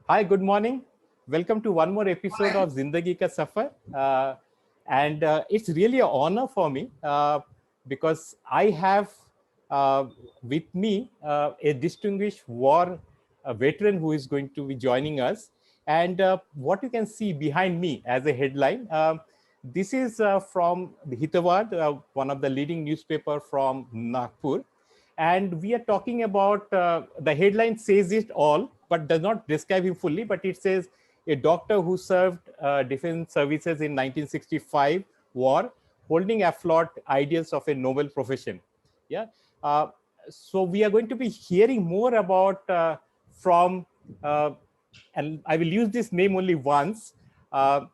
Hi, good morning. Welcome to one more episode of Zindagi Ka Safar. It's really an honor for me because I have with me a distinguished war veteran who is going to be joining us. And what you can see behind me as a headline, this is from the Hitavad, one of the leading newspaper from Nagpur. And we are talking about, the headline says it all, but does not describe him fully, but it says a doctor who served defense services in 1965 war, holding afloat ideals of a noble profession. Yeah. Uh, so we are going to be hearing more about from, and I will use this name only once, uh,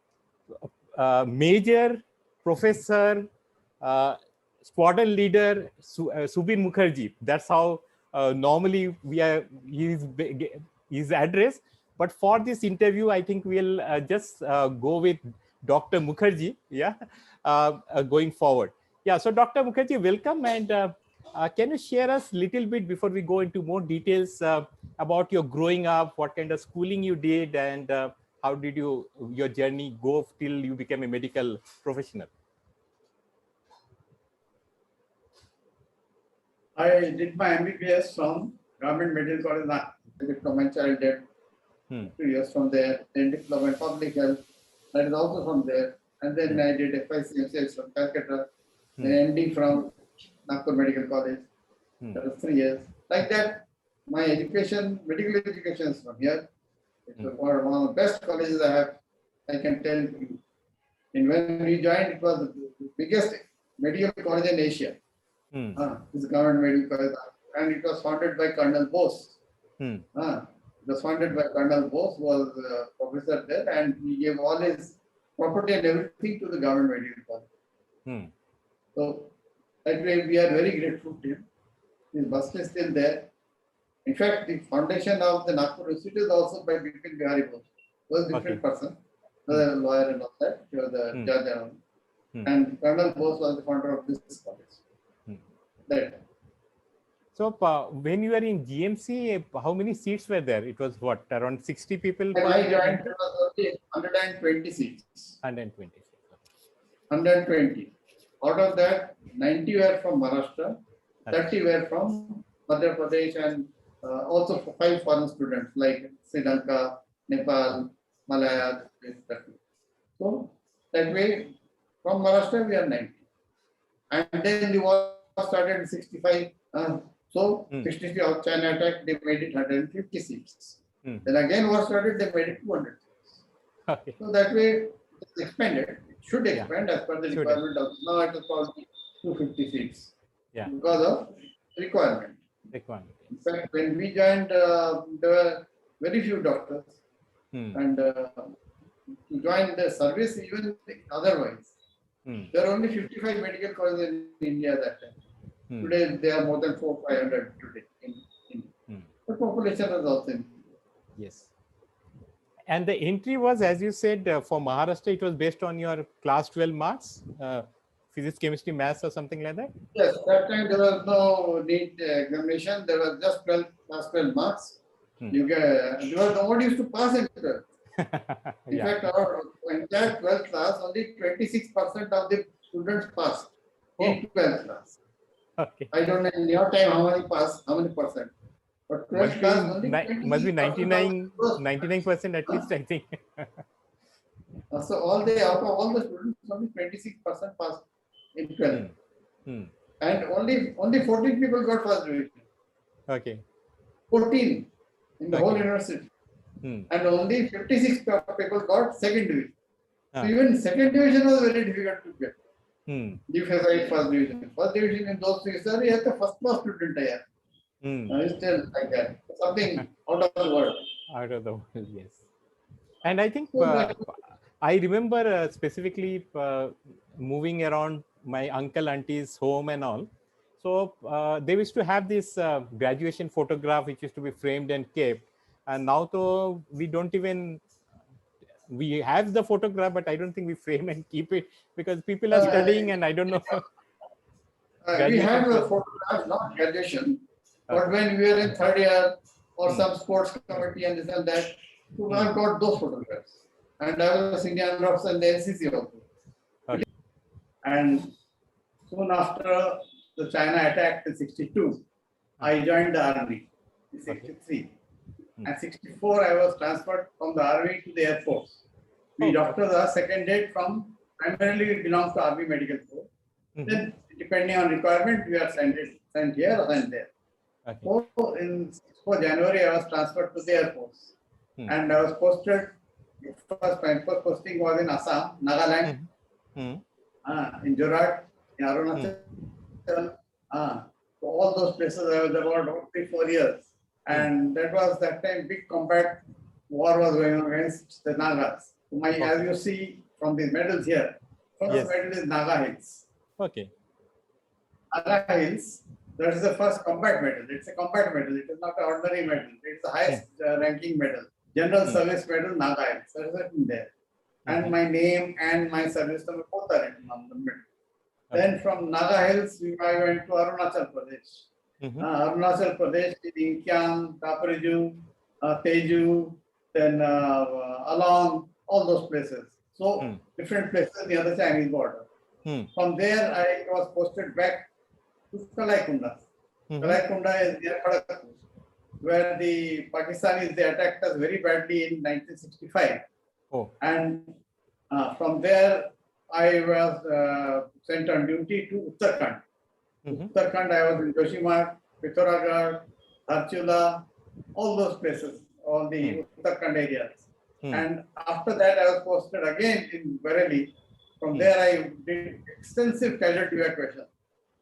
Major Professor uh, Squadron Leader Subir Mukherji. That's how normally we are his address. But for this interview, I think we'll just go with Dr. Mukherji. Yeah, going forward. Yeah. So Dr. Mukherji, welcome, and can you share us a little bit before we go into more details about your growing up, what kind of schooling you did, and how did your journey go till you became a medical professional? I did my MBBS from Government Medical College, Naga. Diploma child did 2 years from there. Then diploma in public health, that is also from there. And then I did FICMCS from Calcutta. Then MD from Nagpur Medical College. That was 3 years. Like that, my education, medical education is from here. It's one of the best colleges I can tell you. And when we joined, it was the biggest medical college in Asia. It's a government medical college, and it was founded by Colonel Bose. It was founded by Colonel Bose, who was a professor there, and he gave all his property and everything to the government medical college. So that way we are very grateful to him. His bust is still there. In fact, the foundation of the Nagpur Institute is also by Bipin Bihari Bose. He was a different person, the lawyer and all that. He was the judge and all. And Colonel Bose was the founder of this college. That. So when you were in GMC, how many seats were there? It was what, around 60 people? When I joined, it was only 120 seats. 120. 120. Out of that, 90 were from Maharashtra, 30 were from Madhya Pradesh, and also 5 foreign students like Sri Lanka, Nepal, Malaya. So that way, from Maharashtra we are 90. And then the war started in 65. 63 of China attack, they made it 150 seats. Then again war started, they made it 200 seats. So that way it's expanded. It should expand as per the requirement of now it is probably 250 seats. Because of requirement. In fact, when we joined, there were very few doctors. And to join the service, even otherwise, there are only 55 medical colleges in India at that time. Today, there are more than 400-500 today. But population is also increasing. Yes. And the entry was, as you said, for Maharashtra, it was based on your class 12 marks, physics, chemistry, maths, or something like that? Yes, that time there was no NEET examination. There was just class 12 marks. Nobody used to pass in 12th. In fact, our entire 12th class, only 26% of the students passed in 12th class. I don't know in your time how many percent. But 12th class only must be 99% at least, I think. So out of all the students, only 26% passed in 12th. And only 14 people got first division. 14 in the whole university. And only 56 people got second division. So even second division was very difficult to get. Besides first division. First division in those days, sir, you have the first class student here. It's still like that. Something out of the world. Out of the world, yes. And I think I remember specifically moving around my uncle, auntie's home and all. So they used to have this graduation photograph which used to be framed and kept. And now though we don't even, we have the photograph, but I don't think we frame and keep it because people are studying and I don't know. We have a photograph, not graduation, but when we were in third year or some sports committee and this and that, So I've got those photographs. And I was a senior officer in the NCC also. Okay. And soon after the China attack in 62, I joined the army in 63. And 64, I was transferred from the army to the Air Force. We doctors are seconded from, primarily we belong to Army Medical Corps. Then, depending on requirement, we are sent here or sent there. Okay. So, in 64 January, I was transferred to the Air Force. And I was posted, my first posting was in Assam, Nagaland, in Jorat, in Arunachal. So all those places I was about 3-4 years. And that was that time big combat war was going on against the Nagas. As you see from these medals here, first medal is Naga Hills. Okay. Naga Hills, that is the first combat medal. It's a combat medal. It is not an ordinary medal. It's the highest ranking medal. General Service Medal Naga Hills. That is written there. And my name and my service number both are written on the medal. Then from Naga Hills, I went to Arunachal Pradesh. Arunachal Pradesh, Inkyang, Tapariju, Teju, then Along, all those places. So different places near the Chinese border. From there, I was posted back to Kalaikunda. Kalaikunda is near Kharagpur, where the Pakistanis, they attacked us very badly in 1965. And from there, I was sent on duty to Uttarakhand. Uttarakhand, I was in Joshimarg, Pithoragarh, Dharchula, all those places, all the Uttarakhand areas. And after that, I was posted again in Bareilly. From there, I did extensive casualty evacuation.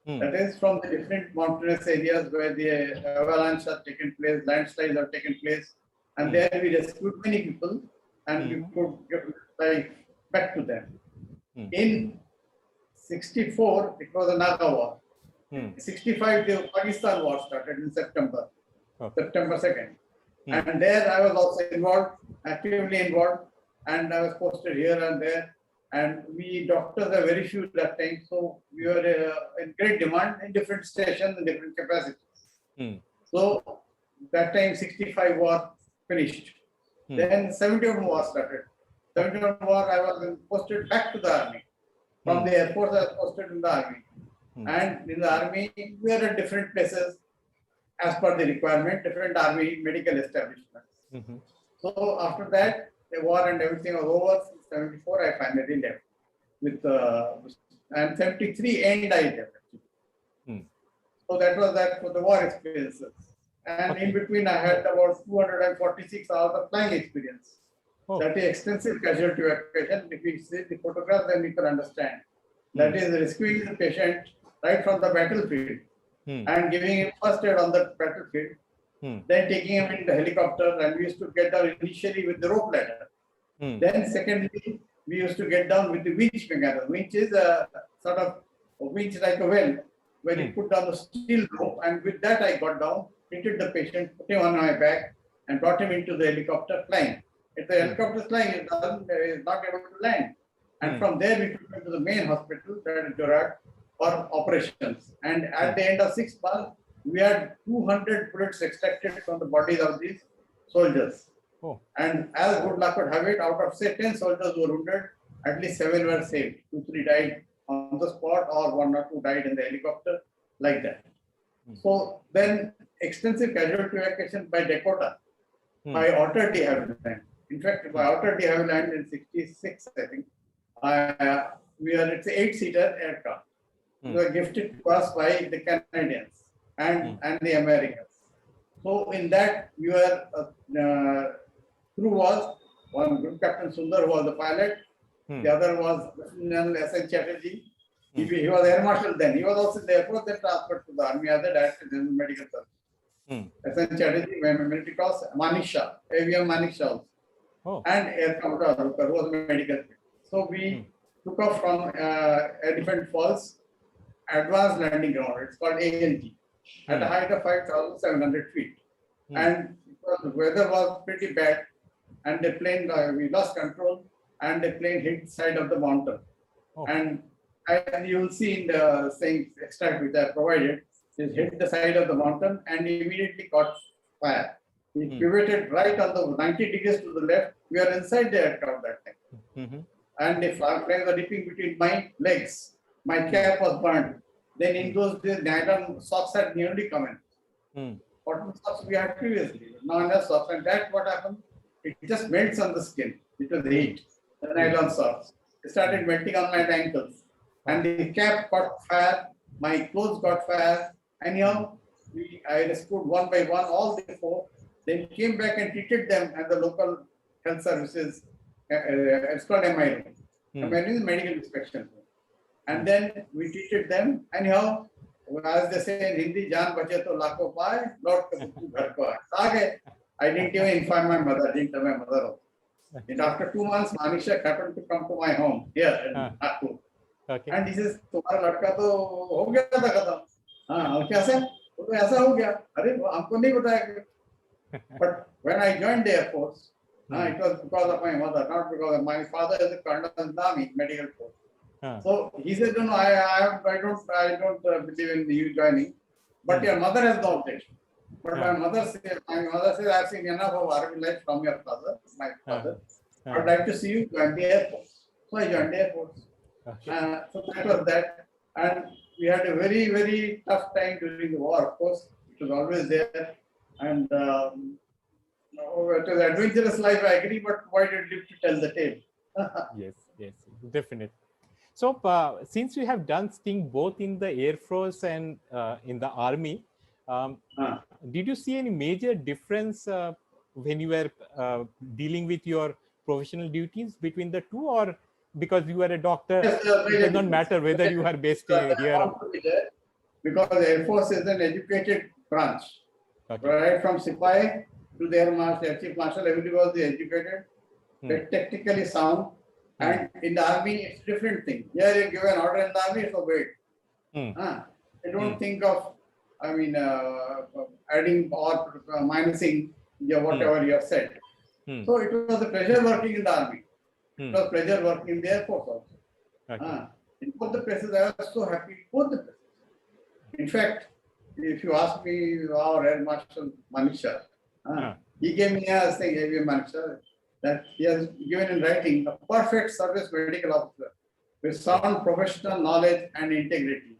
That is from the different mountainous areas where the avalanche has taken place, landslides have taken place. And there we rescued many people and we could get life back to them. In 64, it was a Naga war. 65, the Pakistan war started in September, September 2nd. And there I was also involved, actively involved, and I was posted here and there. And we doctors are very few that time, so we were in great demand in different stations and different capacities. So that time 65 war finished. Then 71 war started. 71 war I was posted back to the army. From the Air Force I was posted in the army. And in the army we are at different places as per the requirement, different army medical establishments. So after that, the war and everything was over. 74, I finally left with and 73 end I left actually. So that was that for the war experiences. And in between I had about 246 hours of flying experience. That is extensive casualty evacuation. If you see the photograph, then you can understand. That is rescuing the patient right from the battlefield and giving him first aid on the battlefield. Then taking him in the helicopter, and we used to get down initially with the rope ladder. Then secondly, we used to get down with the winch mechanism. Winch is a sort of a winch like a well, where you put down the steel rope, and with that I got down, treated the patient, put him on my back, and brought him into the helicopter flying. If the helicopter is flying, it is not able to land. And from there we took him to the main hospital, that is Jorat, for operations. And at the end of 6 months, we had 200 bullets extracted from the bodies of these soldiers. And as good luck would have it, out of say 10 soldiers were wounded, at least 7 were saved. 2-3 died on the spot, or 1 or 2 died in the helicopter, like that. So then extensive casualty evacuation by Dakota, by outer de Havilland. In fact, by outer de Havilland in 66, I think, it's an 8-seater aircraft. It was gifted to us by the Canadians and the Americans. So in that, we were crew was one Group Captain Sundar, who was the pilot. The other was Lieutenant Sqn Chatterjee. He was Air Marshal then. He was also in the Air Force, then transferred to the Army as the Director General Medical Service. Sqn Chatterjee, military cross, Manisha, AVM Manisha also. And Air Commodore Arukar, who was a medical. So we took off from Elephant Falls, Advanced Landing Ground. It's called ALG, at a height of 5,700 feet. And the weather was pretty bad, and the plane, we lost control, and the plane hit the side of the mountain. And you will see in the same extract which I provided, it hit the side of the mountain and immediately caught fire. He pivoted right on the 90 degrees to the left. We are inside the aircraft that time. And the flames were dipping between my legs. My cap was burnt. Then in those days, nylon socks had nearly come in. Cotton socks we had previously, nylon socks. And that's what happened. It just melts on the skin. It was the heat. The nylon socks. It started melting on my ankles. And the cap caught fire. My clothes got fire. Anyhow, I rescued one by one all the 4. Then came back and treated them at the local health services. It's called MI. MI is medical inspection. And then we treated them. Anyhow, as they say in Hindi, "Jaan bache to lakho paaye, laut ke ghar ko aaye." I didn't even inform my mother. Didn't tell my mother. And after 2 months, Manisha happened to come to my home here in Nagpur. And he says, "तुम्हारा लड़का तो हो गया था खत्म." हाँ, कैसे? तो ऐसा हो गया? अरे हमको नहीं बताया. But when I joined the Air Force, it was because of my mother, not because of my father is a colonel in the Army Medical Corps. So he said, "No, I don't believe in you joining, but your mother has no objection." But my mother says, "I've seen enough of army life from your father, my father. I'd like to see you join the Air Force." So I joined the Air Force. So that was that, and we had a very, very tough time during the war. Of course, it was always there, and it was adventurous life. I agree, but why did you live to tell the tale? Yes, definitely. So, since you have done stint both in the Air Force and in the Army, did you see any major difference when you were dealing with your professional duties between the two, or because you are a doctor, Yes, it does not matter whether you are based here? Because the Air Force is an educated branch, right from Sipahi to the Air Marshal, Air Chief Marshal, everybody was educated, they're technically sound. And in the Army, it's a different thing. Here you give an order in the Army, it's obeyed. They don't think of, adding or minusing whatever you have said. So it was a pleasure working in the Army. It was a pleasure working in the Air Force also. In both the places, I was so happy in both the places. In fact, if you ask me, our Air Marshal Manisha, he gave me a thing, Manisha, that he has given in writing a perfect service medical officer with sound professional knowledge and integrity.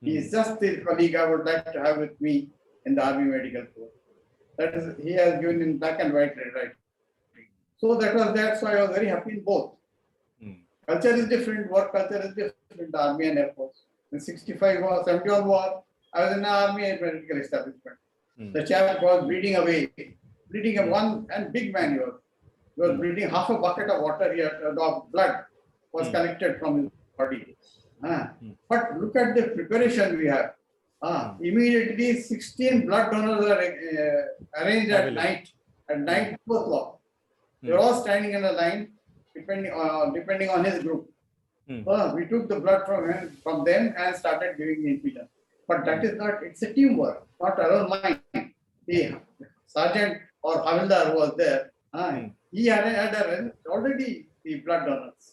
He is just the colleague I would like to have with me in the Army Medical Corps. That is, he has given in black and white writing. So that was that. So I was very happy in both. Culture is different, work culture is different in the Army and Air Force. In 65 war, 71 war, I was in the Army medical establishment. The chap was bleeding away, one and big man he was bleeding half a bucket of water here, of blood was collected from his body. But look at the preparation we have. Immediately 16 blood donors are arranged at night 2 o'clock. They're all standing in a line depending on his group. We took the blood from them and started giving the infusion. But that is not, it's a teamwork, not alone mine. The sergeant or Havildar who was there, he had already the blood donors.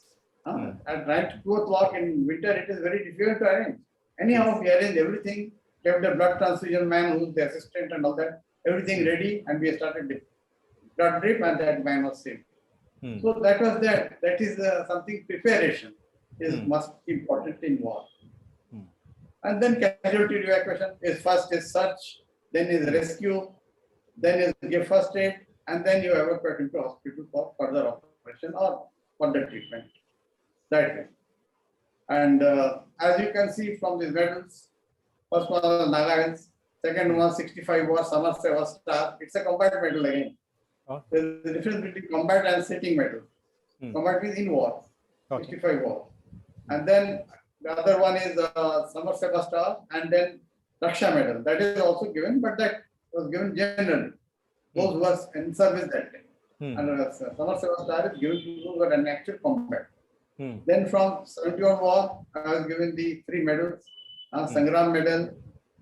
At night 2 o'clock in winter, it is very difficult to arrange. Anyhow, we arranged everything, kept the blood transfusion man who's the assistant and all that, everything ready, and we started the blood drip, and that man was saved. So that was that. That is something preparation is must be important in war. And then casualty evacuation is first is search, then is rescue, then is give first aid, and then you evacuate into hospital for further operation or further treatment. That way. And as you can see from these medals, first one was Naga, second one 65 was Samar Seva Star. It's a combat medal again. There's a difference between combat and sitting medal. Combat means in war, 65 war. And then the other one is Samar Seva Star, and then Raksha medal. That is also given, but that was given generally. Those was in service that day. And Samar Seva Star is given to those who are in actual combat. Then from 71 war, I was given the 3 medals, Sangram medal,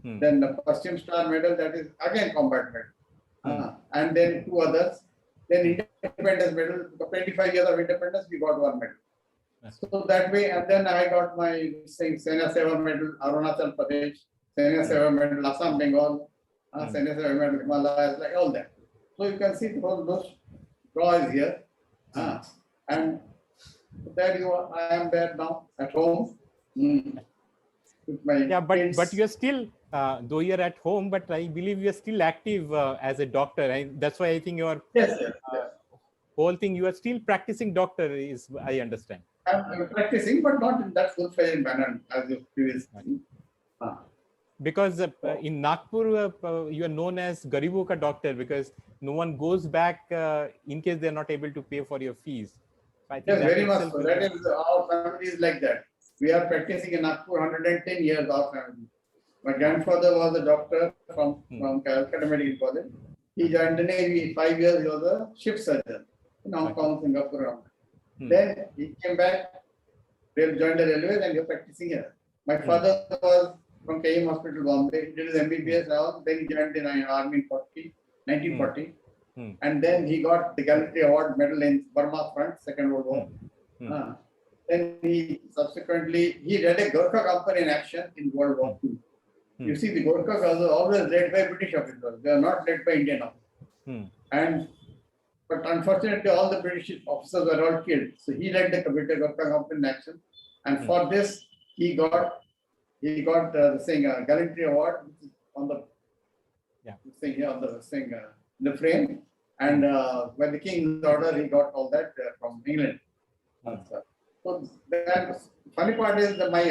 then the Paschim Star medal, that is again combat medal. And then 2 others. Then Independence medal, 25 years of independence, we got 1 medal. So that way, and then I got my Sena Seva medal, Arunachal Pradesh, Sena Seva medal, Assam, Bengal, Sena Seva medal, Himalayas, like all that. So you can see those draw is here. And there you are. I am there now at home. With my Yeah, but kids. you're still, though you're at home, but I believe you're still active as a doctor. That's why I think your Yes, whole thing, you are still practicing doctor, is I understand. I'm practicing, but not in that full-fledged manner as you previously. Because in Nagpur, you are known as Garibu Ka doctor, because no one goes back in case they're not able to pay for your fees. So I think Yes, that very much itself so. That is, our family is like that. We are practicing in Nagpur 110 years, our family. My grandfather was a doctor from Calcutta Medical College. He joined the Navy 5 years, he was a ship surgeon in Hong Kong, Singapore. Then he came back, joined the railways, and he was practicing here. My father was from KM Hospital, Bombay. He did his MBBS now. Then he joined the Army in 1940. And then he got the Gallantry Award medal in Burma front, Second World War. Then he subsequently, he led a Gorkha company in action in World War II. You see, the Gorkhas are always led by British officers. They are not led by Indian officers. But unfortunately, all the British officers were all killed. So he led the Gorkha company in action. And for this, he got the Gallantry Award, which is on the thing here, on the frame. And by the King's order, he got all that from England. So the funny part is that my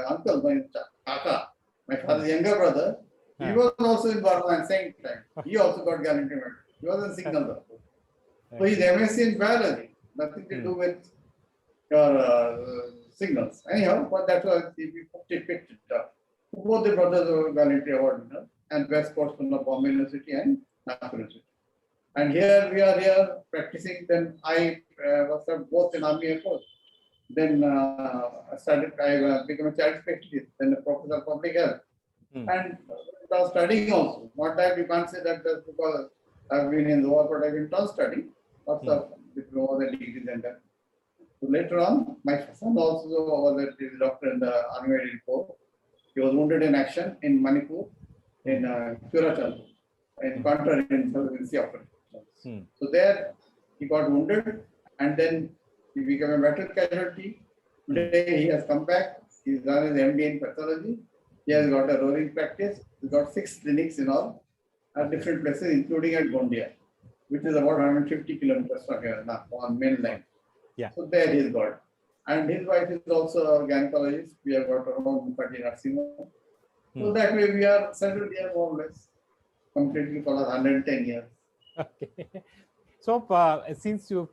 uncle, my Kaka, my father's younger brother, he was also in Burma at the same time. He also got Gallantry Medal. He was a signal doctor. So he's MSc in biology, nothing to do with your signals. Anyhow, but that's why we picked it up. Both the brothers were Gallantry Award winners, and best sportsman of Bombay University and Nagpur University. And here we are here practicing. Then I was both in Army Air Force. Then I became a child specialist, then a professor of public health. And I was studying also. Not that you can't say that just because I've been in the war, but I've been done studying. Lots of diplomas and degrees and that. So later on, my son also was a doctor in the Army Medical Corps. He was wounded in action in Manipur, in Kurachal, in counter-insurgency operations. So there he got wounded, and then he became a battle casualty. Today he has come back. He's done his MD in pathology. He has got a roaring practice. He's got 6 clinics in all at different places, including at Gondia, which is about 150 kilometers from here on mainland. So there he's got. And his wife is also a gynecologist. We have got her home Mukerji nursing home. So that way we are settled here more or less, completely for 110 years. Okay. So since you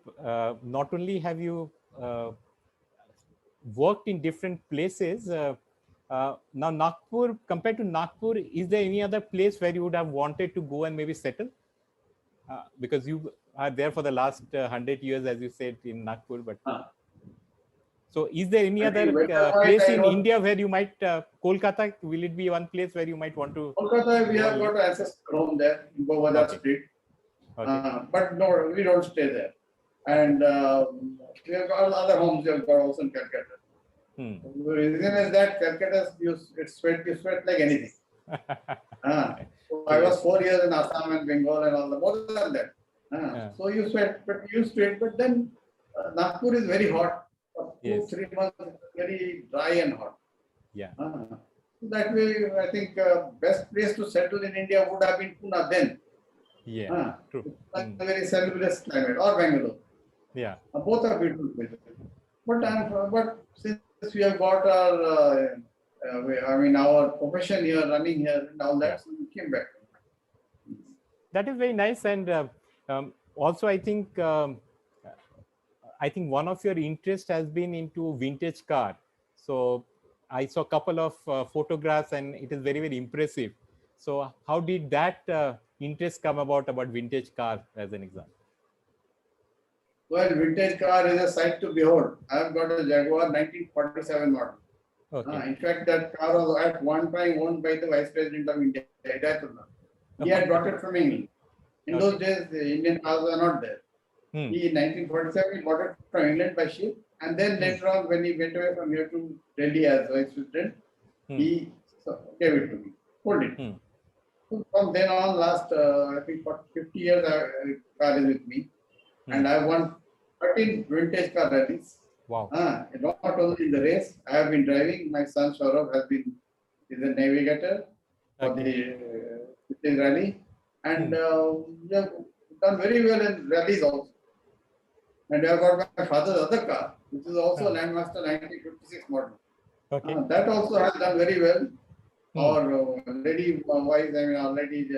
not only have you worked in different places, now Nagpur, compared to Nagpur, is there any other place where you would have wanted to go and maybe settle? Because you are there for the last 100 years, as you said, in Nagpur. But so is there any other place in India where you might, Kolkata, will it be one place where you might want to? Kolkata, we have got an ancestral home there in Bovada Street. But no, we don't stay there. And we have got other homes we have got also in Calcutta. The reason is that Calcutta, you sweat like anything. So I was 4 years in Assam and Bengal and all the more than that. So you sweat, but you used to it. But then Nagpur is very hot. For 2-3 months, it's very dry and hot. That way, I think best place to settle in India would have been Pune then. True. A very salubrious climate, or Bangalore. Both are beautiful places. But since we have got our, our profession here, running here, and all that, so we came back. That is very nice, and also I think one of your interests has been into vintage car. So I saw a couple of photographs, and it is very, very impressive. So how did that interest come about vintage car, as an example? Well, vintage car is a sight to behold. I have got a Jaguar 1947 model. In fact, that car was at one time owned by the Vice President of India, Hidayatullah. He had brought it from England. In those days, the Indian cars were not there. He, in 1947, he bought it from England by ship. And then later on, when he went away from here to Delhi as Vice President, he gave it to me, sold it. So from then on, last I think for 50 years, car is with me, and I won 13 vintage car rallies. Wow. Not only in the race, I have been driving. My son Saurabh is a navigator for the vintage rally, and we have done very well in rallies also. And I have got my father's other car, which is also Landmaster 1956 model. That also has done very well. Our lady wives, I mean, our lady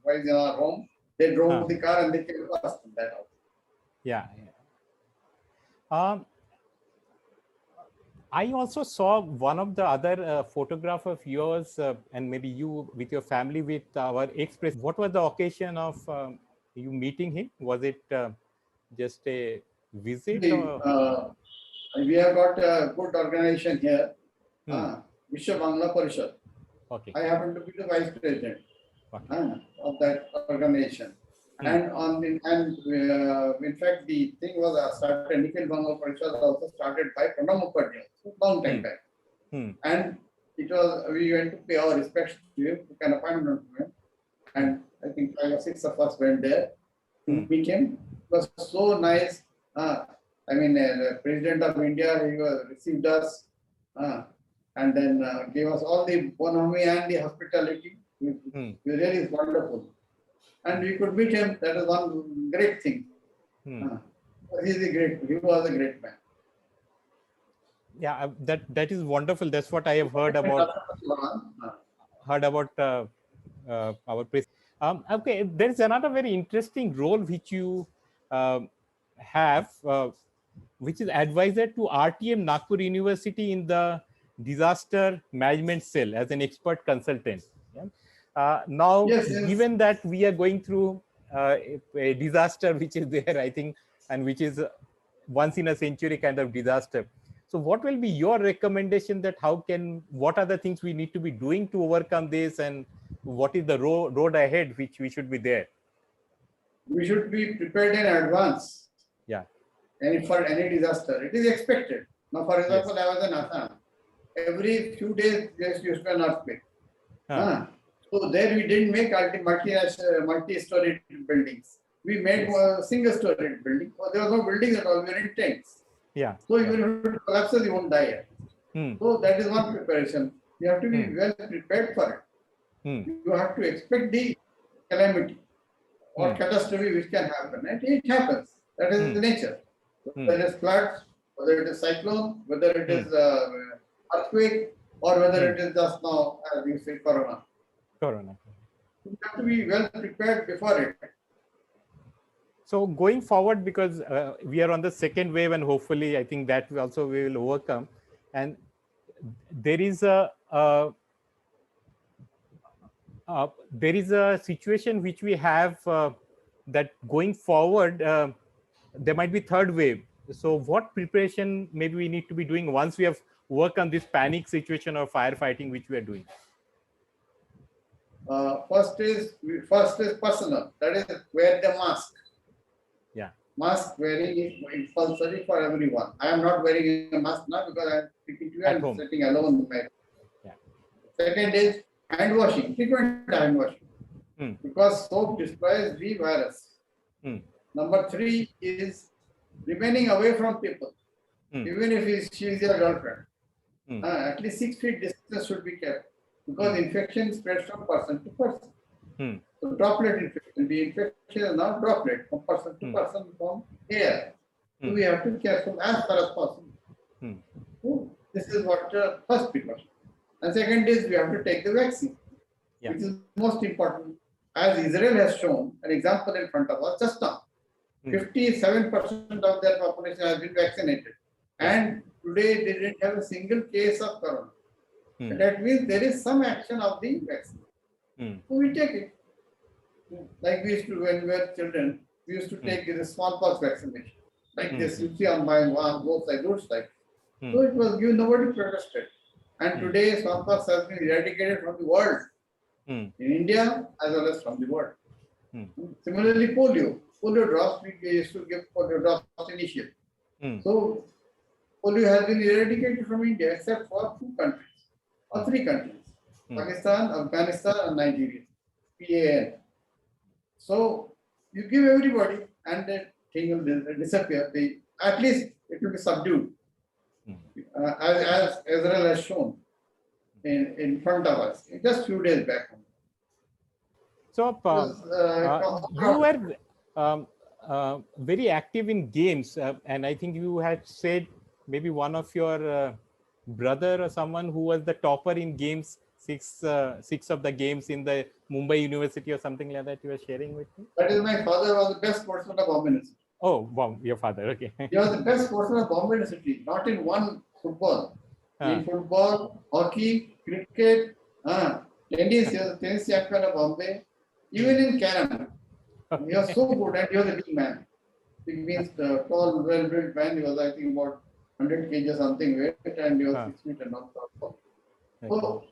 wives in our home, they drove the car and they came fast in that also. Yeah. I also saw one of the other photograph of yours, and maybe you with your family with our ex-president. What was the occasion of you meeting him? Was it just a visit? We have got a good organization here, Vishwa Bangla Parishad. I happen to be the vice president of that organization. And in fact, the thing was started, Nikhil Bangla Parishad also started by Mukerji, long time back. And it was, we went to pay our respects to him, took an appointment to him. And I think 5 or 6 of us went there. We came. It was so nice. I mean, the President of India, he received us and then gave us all the bonhomie and the hospitality. It really is wonderful. And we could meet him. That is one great thing. He was a great man. Yeah, that is wonderful. That's what I have heard about. Our president. Okay, there is another very interesting role which you have, which is advisor to RTM Nagpur University in the disaster management cell as an expert consultant. Now, given that we are going through a disaster which is there, I think, and which is once in a century kind of disaster. So what will be your recommendation that what are the things we need to be doing to overcome this, and what is the road ahead which we should be there? We should be prepared in advance. Yeah. And for any disaster, it is expected. Now, for example, I was in Assam. Every few days, there used to be an earthquake. So there we didn't make multi-story buildings. We made a single-story building. So there was no building at all. We were in tents. Yeah. So even if it collapses, you won't die. So that is one preparation. You have to be well prepared for it. You have to expect the calamity or catastrophe which can happen. And it happens. That is the nature. Whether it is floods, whether it is cyclone, whether it is earthquake, or whether it is just now, as you say, corona. You have to be well prepared before it. So going forward, because we are on the second wave, and hopefully I think that also we will overcome. And there is a situation which we have that going forward, there might be third wave. So what preparation maybe we need to be doing once we have worked on this panic situation or firefighting which we are doing? First is personal. That is, wear the mask. Yeah. Mask wearing is compulsory for everyone. I am not wearing a mask now because I am speaking to you. I am sitting alone in my room. Yeah. Second is hand washing. Frequent hand washing. Because soap destroys the virus. Number 3 is remaining away from people. Even if she is your girlfriend. At least 6 feet distance should be kept. Because infection spreads from person to person. So droplet infection. The infection is not droplet from person to person from air. So we have to be careful as far as possible. So this is what first precaution. And second is we have to take the vaccine, which is most important. As Israel has shown an example in front of us just now. 57% of their population has been vaccinated. And today they didn't have a single case of corona. That means there is some action of the vaccine. So we take it. Like we used to, when we were children, we used to take the smallpox vaccination. Like this, you see on my both sides, road side. So it was given, nobody protested. And today smallpox has been eradicated from the world. In India as well as from the world. Similarly, polio drops, we used to give polio drops initially. So polio has been eradicated from India except for 2 countries or 3 countries, Pakistan, Afghanistan and Nigeria. PAN. So you give everybody, and the thing will disappear. At least it will be subdued, as Israel has shown in front of us just few days back. So you were very active in games, and I think you had said maybe one of your brother or someone who was the topper in games, six of the games in the Mumbai University or something like that. You were sharing with me. That is, my father was the best sportsman of Bombay University. Oh, wow, your father. Okay. He was the best sportsman of Bombay University, not in one football. In football, hockey, cricket, tennis. He was the tennis champion of Bombay. Even in carom, he was so good, and he was a big man. He means the tall, well-built man. He was, I think, about 100 kg or something weight, and he was 6 feet and not tall. So,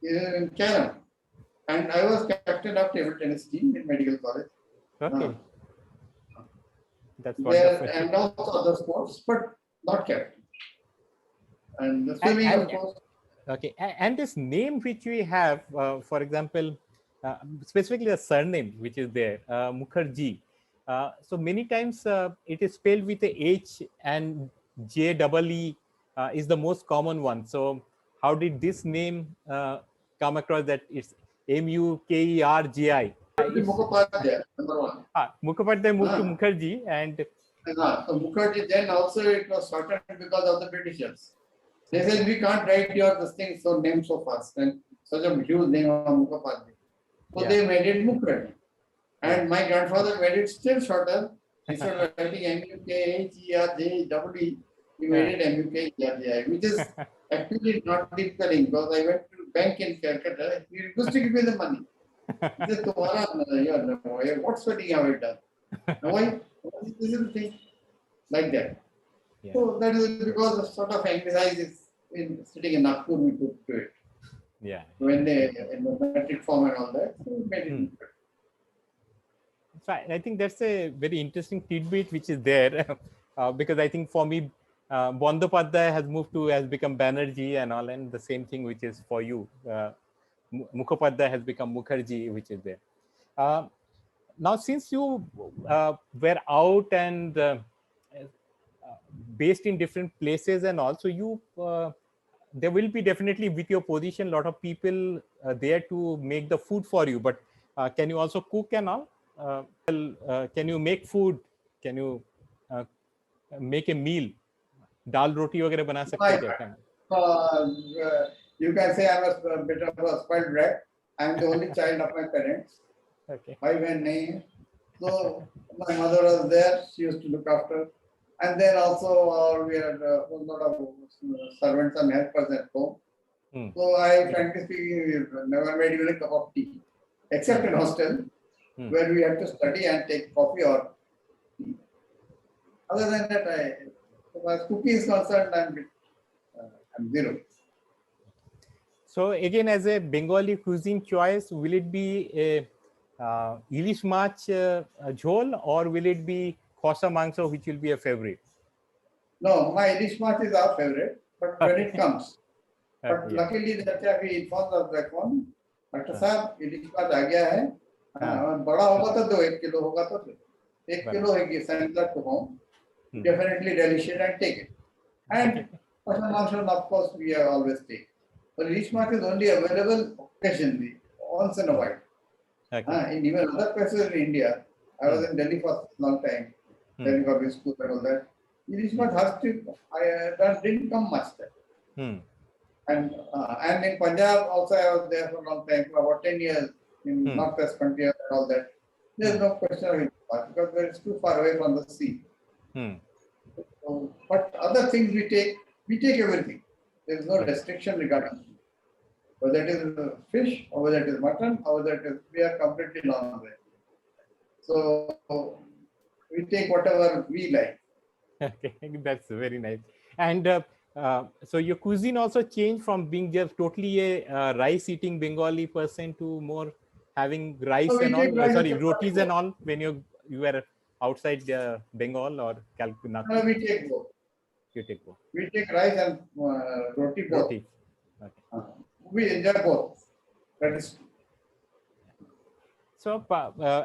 in carom, and I was captain of table tennis team in medical college. Okay. That's wonderful. And also other sports, but not captain. And the swimming, of course. Okay, and this name which we have, for example, specifically the surname which is there, Mukherji. So many times it is spelled with a H and JEE is the most common one. So how did this name come across that it's Mukerji? Mukherji, number one. Mukherji moved to Mukerji, and so Mukerji, then also it was shortened because of the Britishers. They said we can't write your this thing so name so fast, and such a huge name of Mukherji. So they made it Mukherji. And my grandfather made it still shorter. Instead of writing Mukerji, he made it Mukerji, which is actually not difficult because I went to bank in Calcutta. He refused to give me the money. He said, what sweating have I done? Why? This is the thing. Like that. Yeah. So that is because the sort of exercise in sitting in Nagpur we could do it. Yeah. When they in the metric form and all that, so we made it. So I think that's a very interesting tidbit which is there because I think for me, Bandyopadhyay has become Banerjee and all, and the same thing which is for you. Mukhopadhyay has become Mukherji, which is there. Now, since you were out and based in different places and also you, there will be definitely with your position, a lot of people there to make the food for you, but can you also cook and all? Can you make food? Can you make a meal? Dal roti वगैरह बना सकते हैं? You can say I was a bit of a spoiled brat. I am the only child of my parents. Okay. So my mother was there. She used to look after. And then also we had a lot of servants and helpers at home. So I, frankly speaking, never made even a cup of tea, except in hostel, where we had to study and take coffee or tea. Other than that, as far as cooking is concerned, I'm zero. So again, as a Bengali cuisine choice, will it be a ilish mach jhol, or will it be khosa mangso, which will be a favorite? No, my ilish mach is our favorite, but when it comes. But luckily, we informed us that one. Dr. Sahab, ilish mach आ गया है. बड़ा होगा तो 1 kilo होगा तो 1 kilo है send that to home. Definitely relish it and take it. And khosa mangso, of course, we have always take. But ilish mach is only available occasionally, once in a while. In even other places in India, I was in Delhi for a long time, Delhi public school and all that. Ilish mach that didn't come much there. And in Punjab also I was there for a long time, for about 10 years in Northwest Punjab and all that. There's no question of ilish mach because it's too far away from the sea. So, but other things we take everything. There is no restriction regarding it. Whether it is fish or whether it is mutton or whether it is, we are completely non-veg. So we take whatever we like. Okay, that's very nice. And so your cuisine also changed from being just totally a rice-eating Bengali person to more having rice and all, rotis and all when you were outside Bengal or Calcutta? No, we take both. You take both. We take rice and roti both. Roti. Okay. We enjoy both. That is. So,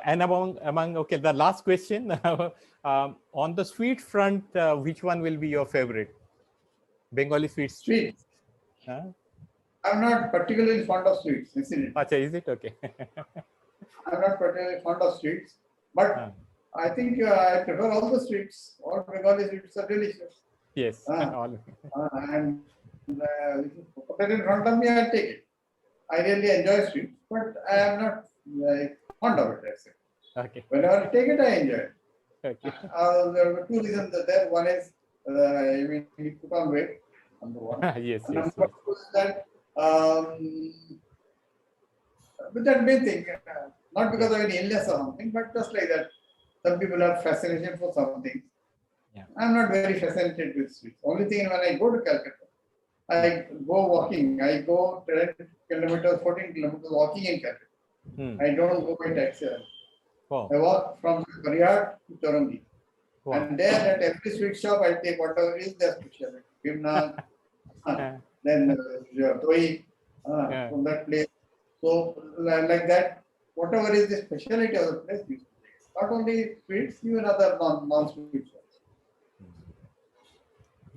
and among okay, the last question on the sweet front, which one will be your favorite? Bengali sweets. Sweets. I'm not particularly fond of sweets, isn't it? Acha, is it okay? I'm not particularly fond of sweets, but I think I prefer all the sweets. All Bengali sweets are delicious. Yes. And put it in front of me, I'll take it. I really enjoy sweets, but I am not fond of it. That's it. Okay. Whenever I take it, I enjoy it. Okay. There were two reasons there. One is you put on weight. Number one. Yes. Number two is that with that main thing, not because of any illness or something, but just like that. Some people have fascination for something. Yeah. I'm not very fascinated with sweets. Only thing when I go to Calcutta, I go walking. I go 10 kilometers, 14 kilometers walking in Calcutta. I don't go by taxi. Wow. I walk from Riyadh to Charangi. Wow. And there at every sweet shop, I take whatever is their specialty. Gimna, then Doi from that place. So like that, whatever is the specialty of the place, not only sweets, even other non-sweets.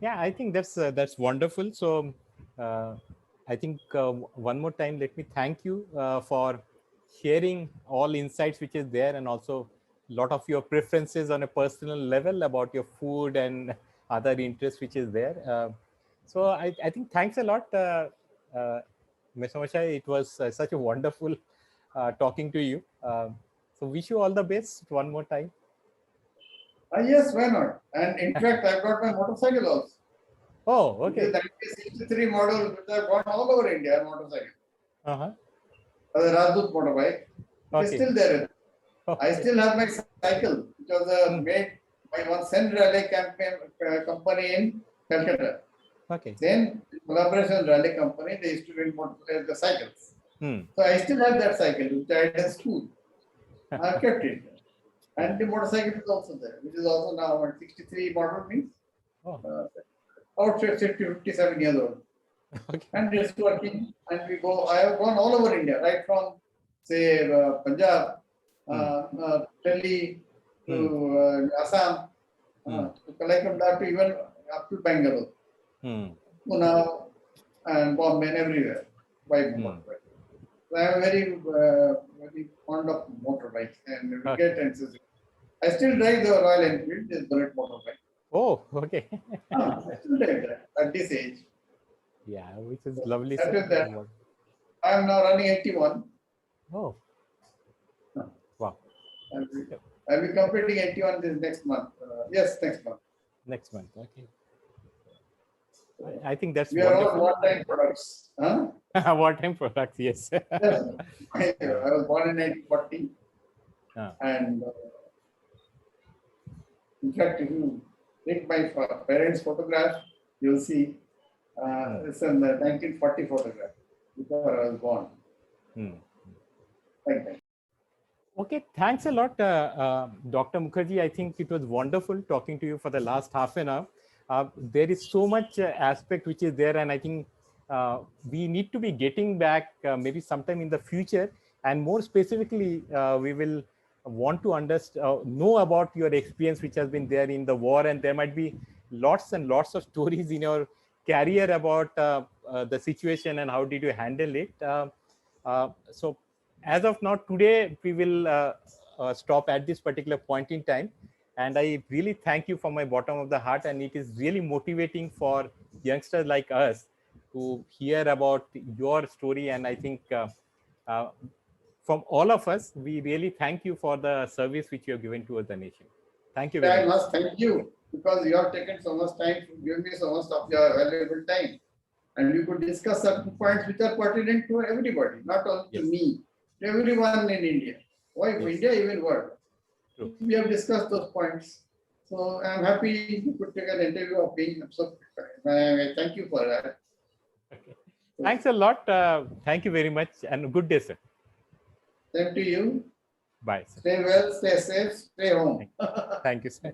Yeah, I think that's wonderful. So I think one more time, let me thank you for sharing all insights which is there, and also a lot of your preferences on a personal level about your food and other interests which is there. So I think thanks a lot, Mr. Mashai. It was such a wonderful talking to you. So wish you all the best one more time. Yes, why not? And in fact, I've got my motorcycle also. Oh, okay. The 1963 model, which I've gone all over India, motorcycle. The Rajdoot motorbike. It's still there. I still have my cycle, which was made by one Sqn Rally company in Calcutta. Okay. Then, collaboration rally company, they used to build the cycles. So I still have that cycle, which I had in school. I've kept it. And the motorcycle is also there, which is also now 63 model means. Outside 57 years old. Okay. And it's working. And we go, I have gone all over India, right from, say, Punjab, Delhi, to Assam, to Kalaikamda, to even up to Bengal, Pune, and Bombay, and everywhere. Motorbike. So I am very, very fond of motorbikes and cricket and so. I still drive the Royal Enfield, this bullet motorbike. Oh, okay. I still drive that at this age. Yeah, which is lovely. I am now running 81. Oh. Wow. I'll be completing 81 this next month. Yes, next month. Next month, okay. I think that's we are all wartime products. Wartime products, yes. Yes. I was born in 1940. And in fact, if you take my parents' photograph, you'll see it's in the 1940 photograph before I was born. Like that. Okay, thanks a lot, Dr. Mukherjee. I think it was wonderful talking to you for the last half an hour. There is so much aspect which is there, and I think we need to be getting back maybe sometime in the future, and more specifically, we will want to know about your experience which has been there in the war, and there might be lots and lots of stories in your career about the situation and how did you handle it. So as of now, today, we will stop at this particular point in time. And I really thank you from my bottom of the heart. And it is really motivating for youngsters like us to hear about your story. And I think from all of us, we really thank you for the service which you have given towards the nation. Thank you very much. I must thank you because you have taken so much time to give me so much of your valuable time. And we could discuss certain points which are pertinent to everybody, not only to me, to everyone in India. Why India, even world. True. We have discussed those points. So I'm happy you could take an interview of being so. Thank you for that. Okay. Thanks a lot. Thank you very much and good day, sir. Same to you. Bye, sir. Stay well, stay safe, stay home. Thank you, sir.